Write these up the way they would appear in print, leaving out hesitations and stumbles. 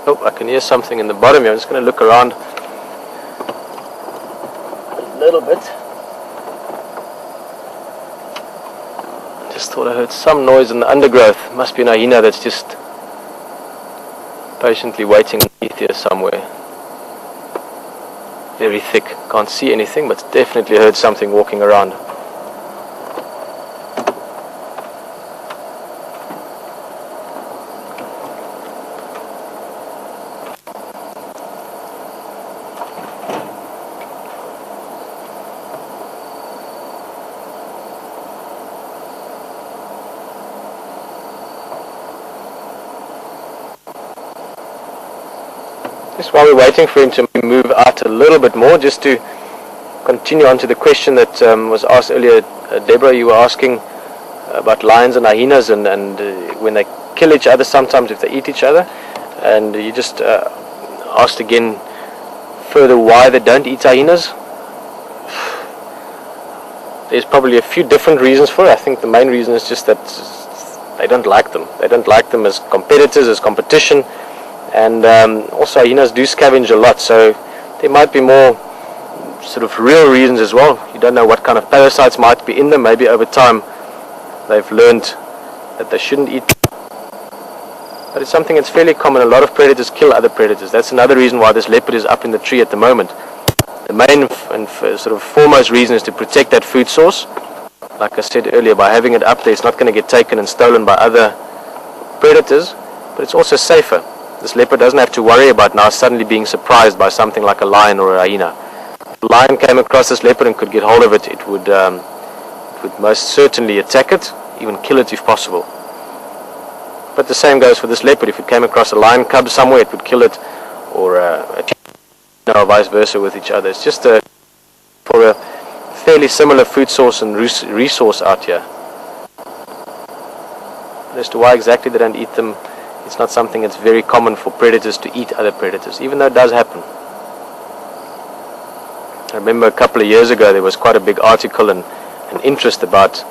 Oh, I can hear something in the bottom here. I'm just going to look around a little bit. Just thought I heard some noise in the undergrowth. Must be an hyena that's just patiently waiting underneath here somewhere. Very thick. Can't see anything, but definitely heard something walking around. Just while we're waiting for him to move out a little bit more, just to continue on to the question that was asked earlier, Deborah, you were asking about lions and hyenas and when they kill each other, sometimes if they eat each other, and you just asked again further why they don't eat hyenas. There's probably a few different reasons for it. I think the main reason is just that they don't like them. They don't like them as competitors, as competition. And also hyenas do scavenge a lot, so there might be more sort of real reasons as well. You don't know what kind of parasites might be in them. Maybe over time they've learned that they shouldn't eat them. But it's something that's fairly common. A lot of predators kill other predators. That's another reason why this leopard is up in the tree at the moment. The main and sort of foremost reason is to protect that food source. Like I said earlier, by having it up there, it's not going to get taken and stolen by other predators, but it's also safer. This leopard doesn't have to worry about now suddenly being surprised by something like a lion or a hyena. If a lion came across this leopard and could get hold of it, it would most certainly attack it, even kill it if possible. But the same goes for this leopard. If it came across a lion cub somewhere, it would kill it, or vice versa with each other. It's just for a fairly similar food source and resource out here. As to why exactly they don't eat them, it's not something that's very common for predators to eat other predators, even though it does happen. I remember a couple of years ago there was quite a big article and interest about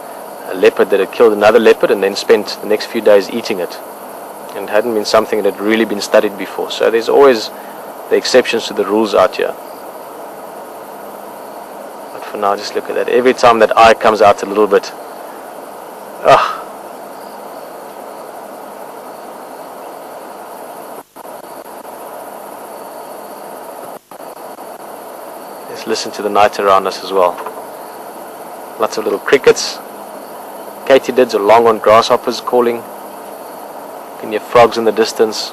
a leopard that had killed another leopard and then spent the next few days eating it. And it hadn't been something that had really been studied before. So there's always the exceptions to the rules out here. But for now, just look at that. Every time that eye comes out a little bit, let's listen to the night around us as well. Lots of little crickets, katydids or longhorned grasshoppers calling. You can hear frogs in the distance.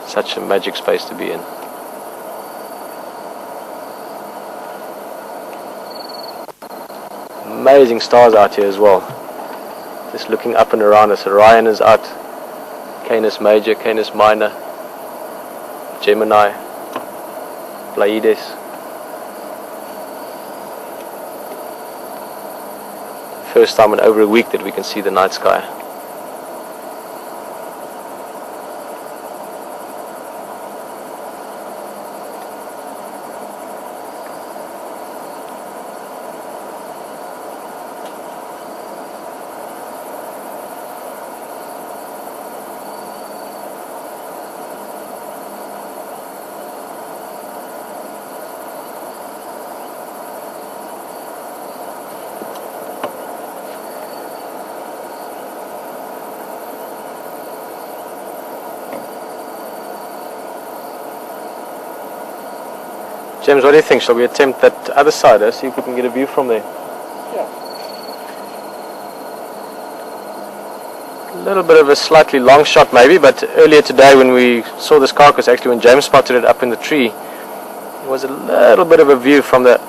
Such a magic space to be in. Amazing stars out here as well. Just looking up and around us. Orion is out, Canis Major, Canis Minor, Gemini, Pleiades. First time in over a week that we can see the night sky. James, what do you think? Shall we attempt that other side, see if we can get a view from there? Yeah. A little bit of a slightly long shot maybe, but earlier today when we saw this carcass, actually when James spotted it up in the tree, it was a little bit of a view from the,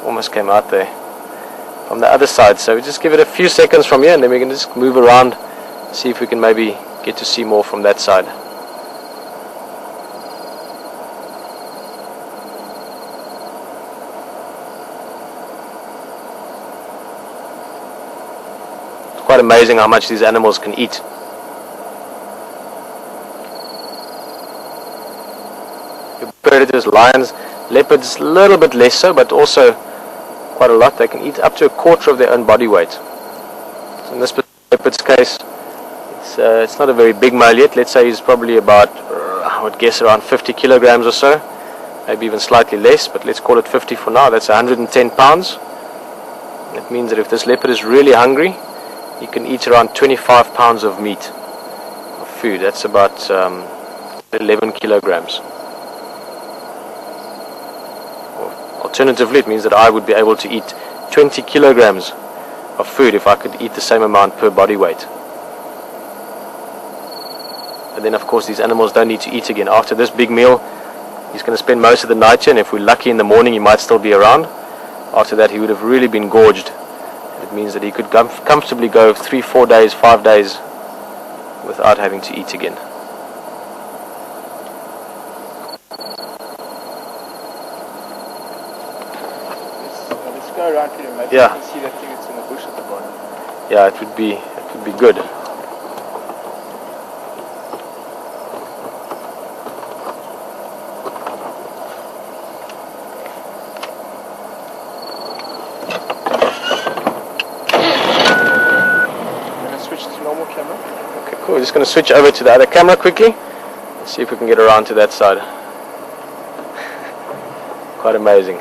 almost came out there, from the other side. So we just give it a few seconds from here and then we can just move around, see if we can maybe get to see more from that side. Quite amazing how much these animals can eat. Your predators, lions, Leopards a little bit less so, but also quite a lot. They can eat up to a quarter of their own body weight. So in this leopard's case, it's not a very big male yet. Let's say he's probably about, I would guess, around 50 kilograms or so, maybe even slightly less, but let's call it 50 for now. That's 110 pounds. That means that if this leopard is really hungry, he can eat around 25 pounds of meat, of food. That's about 11 kilograms. Alternatively, it means that I would be able to eat 20 kilograms of food if I could eat the same amount per body weight. And then of course these animals don't need to eat again. After this big meal, he's going to spend most of the night here, and if we're lucky in the morning he might still be around. After that he would have really been gorged. It means that he could comfortably go 3, 4 days, 5 days without having to eat again. Let's go around here and maybe you can see that thing that's in the bush at the bottom. Yeah, it would be good. Normal camera. Okay, cool. We're just going to switch over to the other camera quickly and see if we can get around to that side. Quite amazing.